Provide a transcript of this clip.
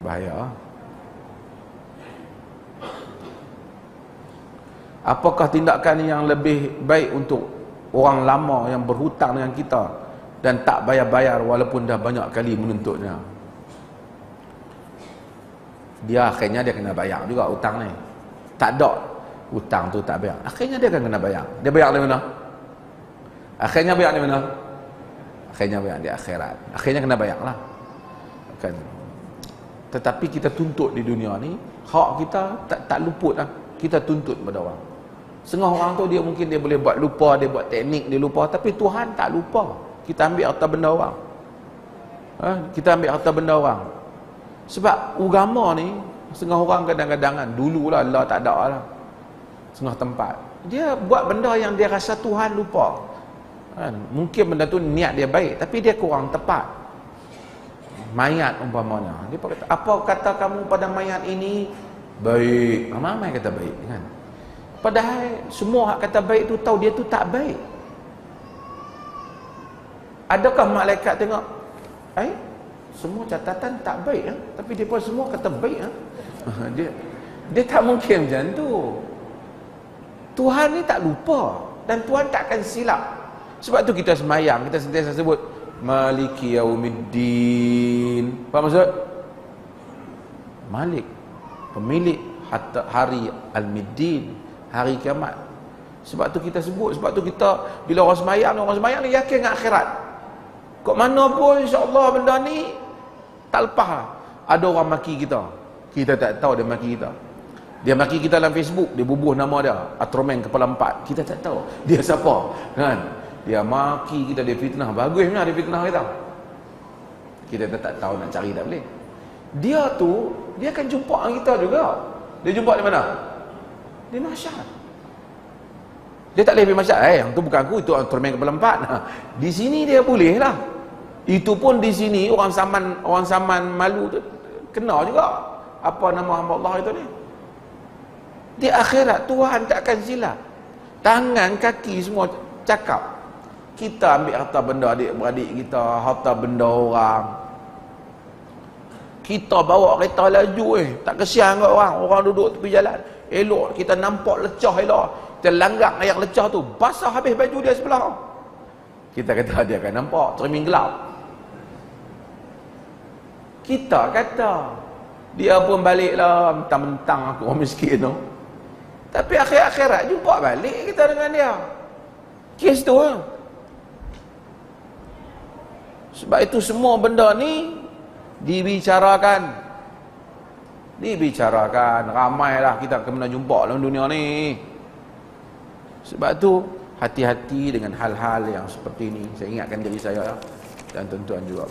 Bahaya. Apakah tindakan yang lebih baik untuk orang lama yang berhutang dengan kita dan tak bayar-bayar walaupun dah banyak kali menuntutnya? Dia akhirnya dia kena bayar juga hutang ni. Tak ada hutang tu tak bayar, akhirnya dia akan kena bayar. Dia bayar di mana? Akhirnya bayar di mana? Akhirnya bayar di akhirat. Akhirnya kena bayar lah kan. Tetapi kita tuntut di dunia ni, hak kita tak luput lah. Kita tuntut pada orang. Setengah orang tu dia mungkin dia boleh buat lupa, dia buat teknik dia lupa, tapi Tuhan tak lupa. Kita ambil harta benda orang. Kita ambil harta benda orang. Sebab agama ni, setengah orang kadang-kadang dululah Allah tak ada lah. Setengah tempat dia buat benda yang dia rasa Tuhan lupa. Mungkin benda tu niat dia baik, tapi dia kurang tepat. Mayat umpamanya, dia kata, apa kata kamu pada mayat ini? Baik. Ramai kata baik kan. Padahal semua hak kata baik tu tahu dia tu tak baik. Adakah malaikat tengok, semua catatan tak baik tapi dia pun semua kata baik dia tak mungkin macam tu. Tuhan ni tak lupa dan Tuhan takkan silap. Sebab tu kita semayang, kita sentiasa sebut Maliki Yaumiddin. Apa maksud? Malik, pemilik hari Al-Middin, hari kiamat. Sebab tu kita sebut, sebab tu kita bila orang semayang ni yakin dengan akhirat. Kok mana pun insya-Allah benda ni tak lepas lah. Ada orang maki kita, kita tak tahu dia maki kita. Dia maki kita dalam Facebook, dia bubuh nama dia Atroman Kepala 4, kita tak tahu dia siapa kan. Dia maki kita, dia fitnah. Bagusnya dia fitnah kita, kita tak tahu, nak cari tak boleh. Dia tu, dia akan jumpa dengan kita juga. Dia jumpa di mana? Di mahsyar. Dia tak boleh pergi mahsyar. Yang tu bukan aku, itu Atroman Kepala 4. Di sini dia boleh lah. Itu pun di sini orang Saman malu tu kena juga. Apa nama hamba Allah itu ni? Di akhirat Tuhan tak akan silap. Tangan, kaki semua cakap. Kita ambil harta benda adik-beradik kita, harta benda orang. Kita bawa kereta laju tak kesian kat orang duduk tepi jalan. Elok kita nampak lecah elok. Kita langgar yang lecah tu, basah habis baju dia sebelah. Kita kata dia akan nampak cermin gelap. Kita kata dia pun baliklah mentang-mentang aku orang miskin tu. Tapi akhirat jumpa balik kita dengan dia. Kes tu Sebab itu semua benda ni dibicarakan. Ramailah kita kena jumpa dalam dunia ni. Sebab tu hati-hati dengan hal-hal yang seperti ini. Saya ingatkan diri saya dan tuan-tuan juga.